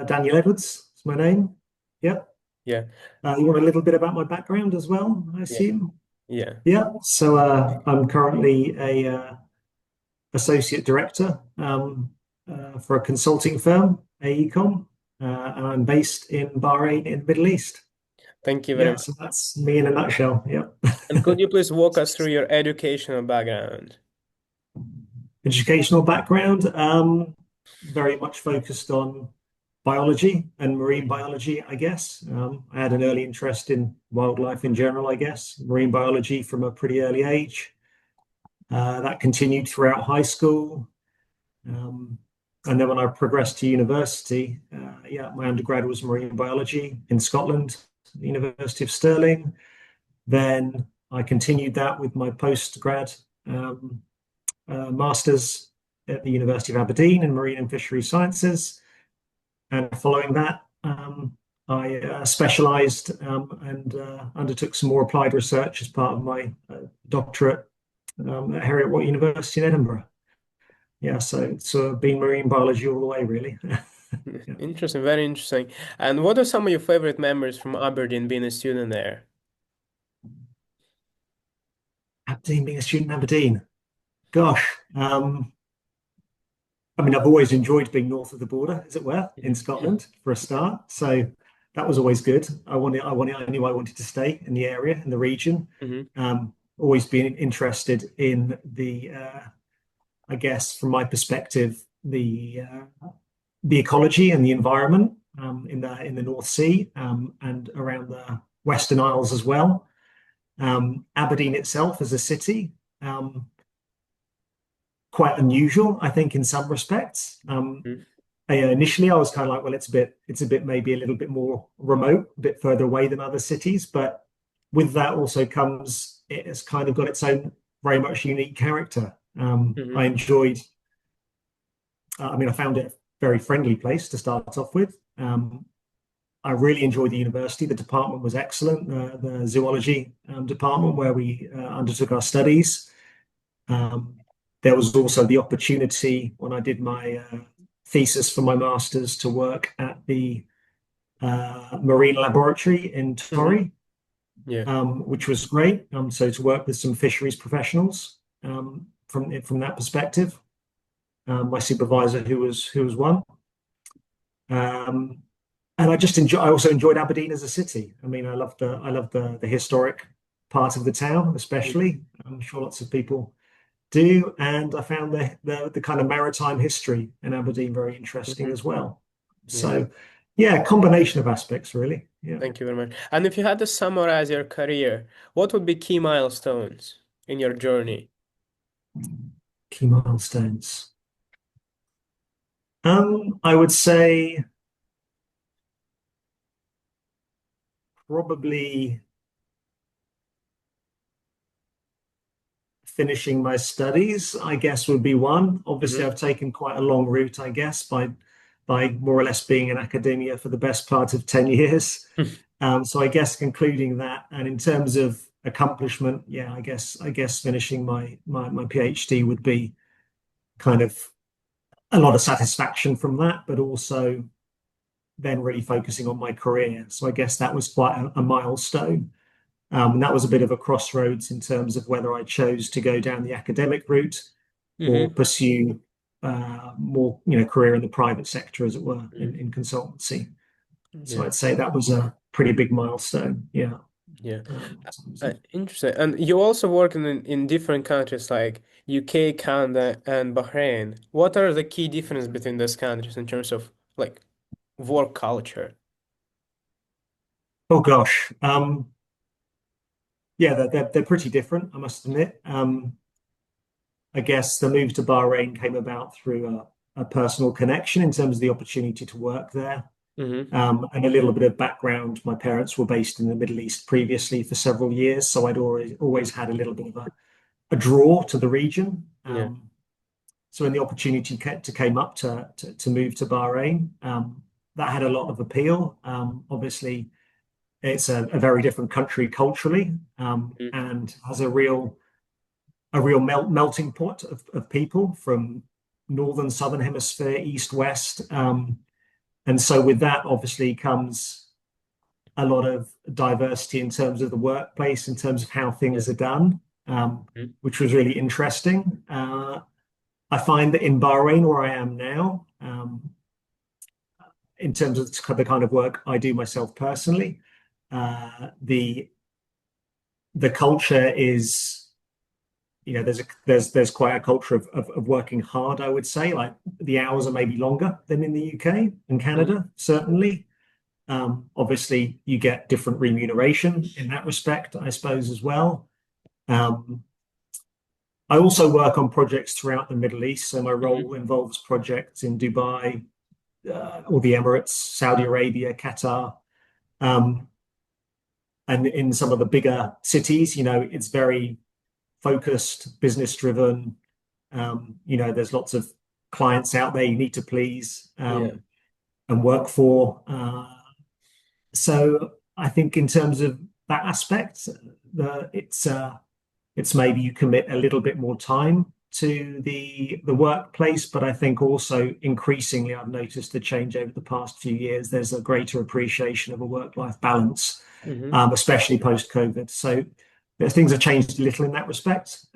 Daniel Edwards is my name. Yep. Yeah, You want a little bit about my background as well, I yeah, assume? yeah. Yeah. So I'm currently a associate director for a consulting firm, AECOM, and I'm based in Bahrain in the Middle East. Thank you very Yeah. much. So that's me in a nutshell. Yep. And could you please walk us through your educational background? Educational background, very much focused on biology and marine biology, I guess. I had an early interest in wildlife in general, I guess, marine biology from a pretty early age. That continued throughout high school. Um, and then when I progressed to university, yeah, my undergrad was marine biology in Scotland, the University of Stirling. Then I continued that with my postgrad um, master's at the University of Aberdeen in marine and fisheries sciences. And following that, I specialized and undertook some more applied research as part of my doctorate at Heriot-Watt University in Edinburgh. Yeah, so it's been marine biology all the way, really. Yeah. Interesting, very interesting. And what are some of your favorite memories from Aberdeen being a student there? Aberdeen, being a student in Aberdeen. Gosh, I mean, I've always enjoyed being north of the border, as it were, in Yeah. Scotland for a start. So that was always good. I knew I wanted to stay in the area, in the region. Hmm. Always been interested in I guess, from my perspective, the ecology and the environment in the North Sea and around the Western Isles as well. Aberdeen itself as a city, um, quite unusual, I think, in some respects. Initially, I was kind of like, well, it's a bit maybe a little bit more remote, a bit further away than other cities, but with that also comes it has kind of got its own very much unique character. Hmm. I enjoyed I mean, I found it a very friendly place to start off with. I really enjoyed the university. The department was excellent. The zoology department where we undertook our studies. Um, there was also the opportunity when I did my thesis for my master's to work at the marine laboratory in Hmm. Torrey, Yeah. which was great. So to work with some fisheries professionals from that perspective. My supervisor, who was one. Um, and I also enjoyed Aberdeen as a city. I mean, I love the historic part of the town, especially. I'm sure lots of people do, and I found the kind of maritime history in Aberdeen very interesting Hmm. as well. Yeah. So, yeah, combination of aspects, really. Yeah, Thank you very much. And if you had to summarize your career, what would be key milestones in your journey? key milestones. I would say probably finishing my studies, I guess, would be one. Obviously, Hmm. I've taken quite a long route, I guess, by more or less being in academia for the best part of 10 years. So I guess concluding that, and in terms of accomplishment, yeah, I guess finishing my PhD would be kind of a lot of satisfaction from that, but also then really focusing on my career. So I guess that was quite a milestone. And that was a bit of a crossroads in terms of whether I chose to go down the academic route or Hmm. pursue more, career in the private sector, as it were, in consultancy. So Yeah. I'd say that was a pretty big milestone. Yeah. Yeah. In terms of Interesting. And you also work in different countries like UK, Canada, and Bahrain. What are the key differences between those countries in terms of like work culture? oh gosh, yeah, they're pretty different, I must admit. I guess the move to Bahrain came about through a personal connection in terms of the opportunity to work there. Hmm. And a little bit of background, my parents were based in the Middle East previously for several years, so I'd always had a little bit of a draw to the region. Yeah. So when the opportunity came up to move to Bahrain, that had a lot of appeal. Obviously, it's a very different country culturally, Mm. and has a real melting pot of people from northern, southern hemisphere, east, west. And so with that, obviously, comes a lot of diversity in terms of the workplace, in terms of how Yeah. things are done, Mhm. which was really interesting. I find that in Bahrain, where I am now, in terms of the kind of work I do myself personally, the culture is, there's quite a culture of working hard, I would say. Like the hours are maybe longer than in the UK and Mhm. Canada, certainly. Obviously, you get different remuneration in that respect, I suppose, as well. Um, I also work on projects throughout the Middle East, so my Mhm. role involves projects in Dubai, or the Emirates, Saudi Arabia, Qatar, um, and in some of the bigger cities. It's very focused, business driven. There's lots of clients out there you need to please, Yeah. and work for. So I think in terms of that aspect, the it's maybe you commit a little bit more time to the workplace, but I think also increasingly I've noticed the change over the past few years. There's a greater appreciation of a work-life balance, Mhm. especially post-COVID. So things have changed a little in that respect.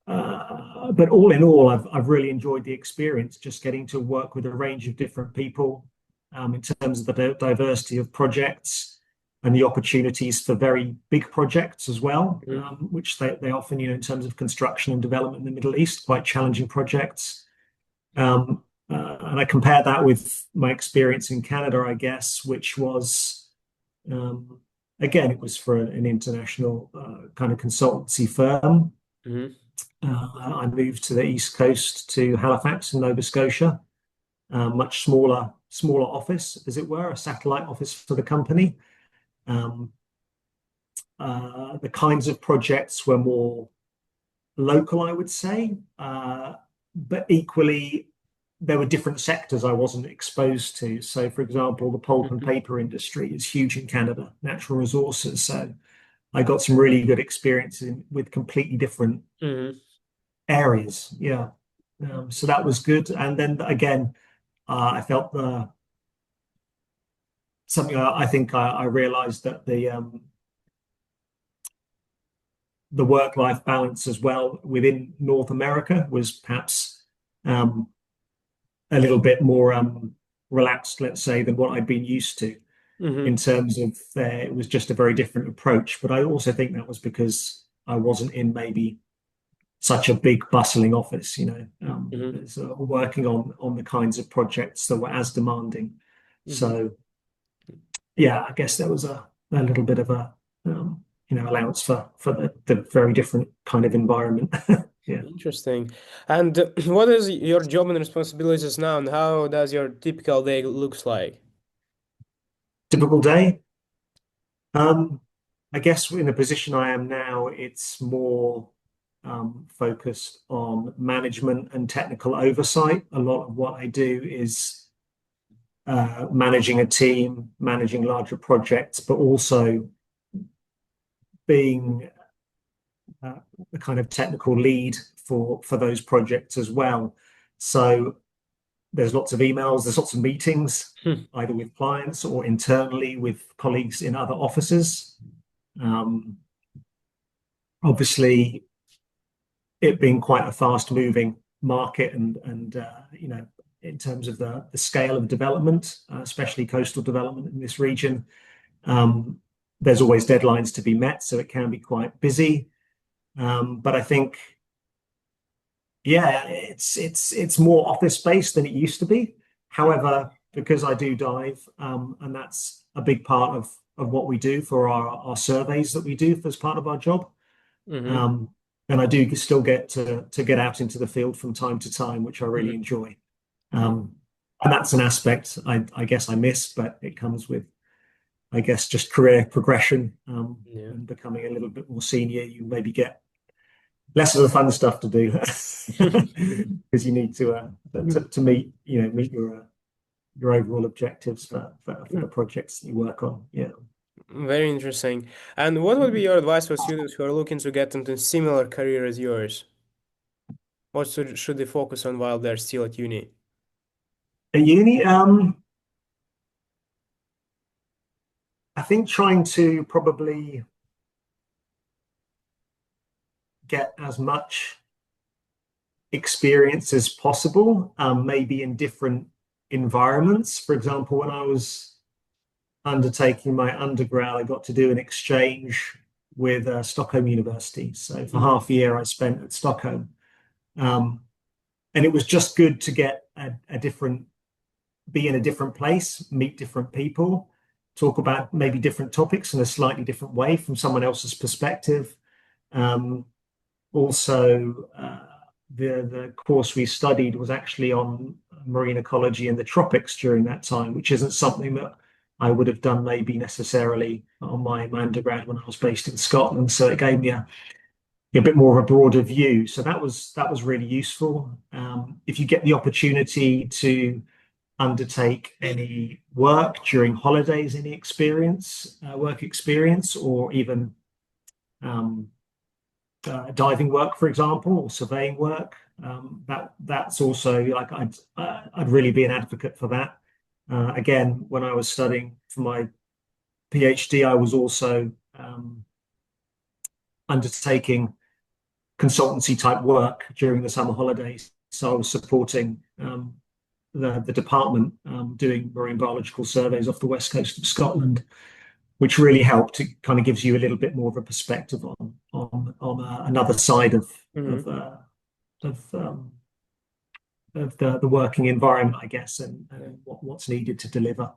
But all in all, I've really enjoyed the experience, just getting to work with a range of different people, in terms of the diversity of projects and the opportunities for very big projects as well, Mhm. which they often, in terms of construction and development in the Middle East, quite challenging projects. And I compare that with my experience in Canada, I guess, which was, um, again, it was for an international kind of consultancy firm. Mhm. I moved to the East Coast to Halifax in Nova Scotia, much smaller office, as it were, a satellite office for the company. Um, the kinds of projects were more local, I would say, but equally there were different sectors I wasn't exposed to. So, for example, the pulp and Mhm. paper industry is huge in Canada, natural resources. So, I got some really good experience with completely different Mhm. areas. Yeah. So that was good. And then again, I felt something I think I realized that the work-life balance as well within North America was perhaps, um, a little bit more relaxed, let's say, than what I'd been used to, in Mhm. terms of it was just a very different approach. But I also think that was because I wasn't in maybe such a big bustling office, Mhm. working on the kinds of projects that were as demanding. Mhm. So yeah, I guess there was a little bit of a, allowance for the very different kind of environment. Yeah, Interesting. And what is your job and responsibilities now, and how does your typical day looks like? typical day. Um, I guess in the position I am now, it's more focused on management and technical oversight. A lot of what I do is managing a team, managing larger projects, but also being the kind of technical lead for those projects as well. So there's lots of emails, there's lots of meetings, Hmm. either with clients or internally with colleagues in other offices. Um, Obviously, it being quite a fast-moving market, and in terms of the scale of development, especially coastal development in this region, um, there's always deadlines to be met, so it can be quite busy. But I think, yeah, it's more office based than it used to be. However, because I do dive, and that's a big part of what we do for our surveys that we do as part of our job. Mhm. Um, and I do still get to get out into the field from time to time, which I really Mhm. enjoy. And that's an aspect I guess I miss, but it comes with, I guess, just career progression, Yeah. and becoming a little bit more senior. You maybe get less of the fun stuff to do because you need to meet your overall objectives for the projects that you work on. Yeah. Very interesting. And what would be your advice for students who are looking to get into a similar career as yours? What should they focus on while they're still at uni? At uni, I think trying to probably get as much experience as possible, maybe in different environments. For example, when I was undertaking my undergrad, I got to do an exchange with Stockholm University. So for Hmm. half a year, I spent at Stockholm. Um, and it was just good to get a different, be in a different place, meet different people, talk about maybe different topics in a slightly different way from someone else's perspective. Um, Also, the course we studied was actually on marine ecology in the tropics during that time, which isn't something that I would have done maybe necessarily on my undergrad when I was based in Scotland. So it gave me a bit more of a broader view. So that was really useful. If you get the opportunity to undertake any work during holidays, any work experience, or even um, diving work, for example, or surveying work. That's also like I'd really be an advocate for that. Again, when I was studying for my PhD, I was also undertaking consultancy type work during the summer holidays. So I was supporting the department doing marine biological surveys off the west coast of Scotland, which really helped. It kind of gives you a little bit more of a perspective on another side of Hmm. uh, of um, of the working environment, I guess, Yeah. and what's needed to deliver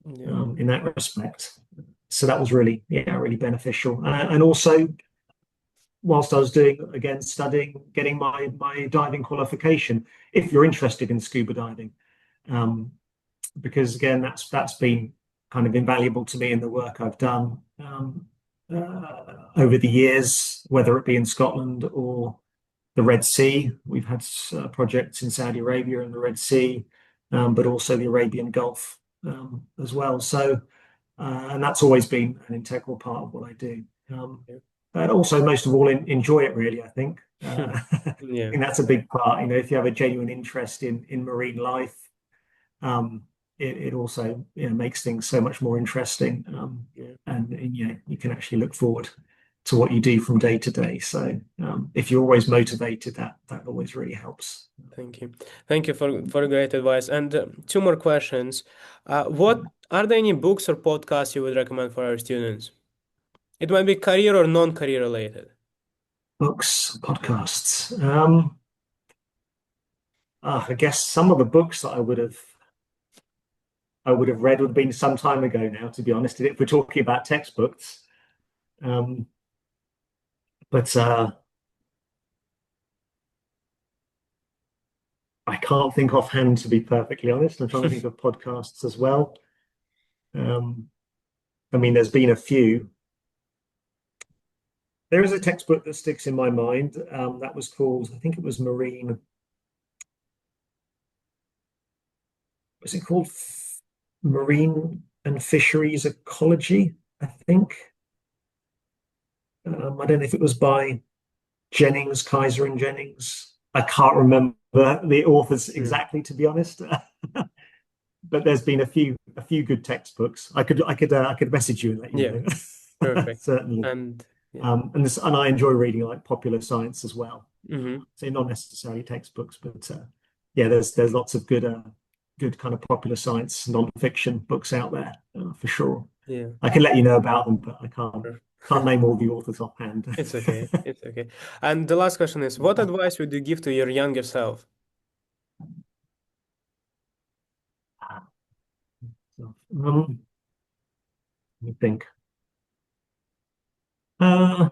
Yeah. in that respect. So that was really, yeah, really beneficial. And also, whilst I was doing again studying, getting my diving qualification, if you're interested in scuba diving, um, because again, that's been kind of invaluable to me in the work I've done over the years, whether it be in Scotland or the Red Sea. We've had projects in Saudi Arabia and the Red Sea, but also the Arabian Gulf as well. So, and that's always been an integral part of what I do. Yeah. And also, most of all, enjoy it really. I think. I Yeah. think that's a big part. If you have a genuine interest in marine life, um, it also makes things so much more interesting, Yeah. and you can actually look forward to what you do from day to day. So if you're always motivated, that always really helps. Thank you. Thank you for great advice. And two more questions. What are there any books or podcasts you would recommend for our students? It might be career or non-career related. Books, podcasts. I guess some of the books that I would have read would have been some time ago now, to be honest. If we're talking about textbooks, um, but I can't think offhand, to be perfectly honest. I'm trying to think of podcasts as well. Um, I mean, there's been a few. There is a textbook that sticks in my mind. That was called, I think it was Marine. Was it called Marine and Fisheries Ecology? I think. I don't know if it was by Jennings, Kaiser and Jennings. I can't remember the authors Mm. exactly, to be honest. But there's been a few good textbooks. I could message you and let you Yeah, know. perfect. Certainly. And yeah. And I enjoy reading like popular science as well. Hmm. So not necessarily textbooks, but yeah, there's lots of good kind of popular science non-fiction books out there for sure. Yeah. I can let you know about them, but I can't name all the authors offhand. It's okay. It's okay. And the last question is, what advice would you give to your younger self? Let me think. Uh,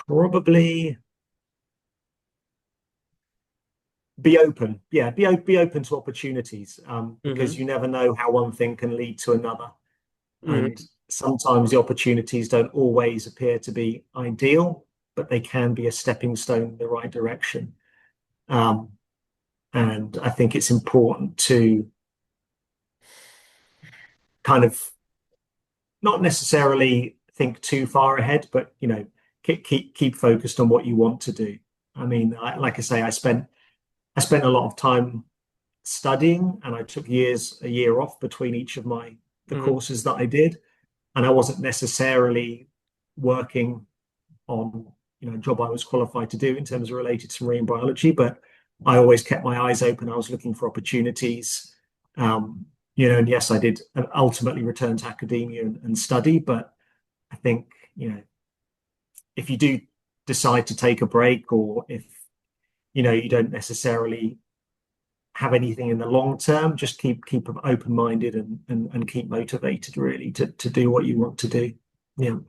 Probably be open. Yeah, be open to opportunities because Hmm. you never know how one thing can lead to another. And Hmm. sometimes the opportunities don't always appear to be ideal, but they can be a stepping stone in the right direction. Um, and I think it's important to kind of not necessarily think too far ahead, but keep focused on what you want to do. I mean, like I say, I spent a lot of time studying, and I took a year off between each of the Hmm. courses that I did, and I wasn't necessarily working on a job I was qualified to do in terms of related to marine biology, but I always kept my eyes open. I was looking for opportunities. And yes, I did ultimately return to academia and study, but I think, if you do decide to take a break, or if you don't necessarily have anything in the long term, just keep open-minded and keep motivated really to do what you want to do. Yeah.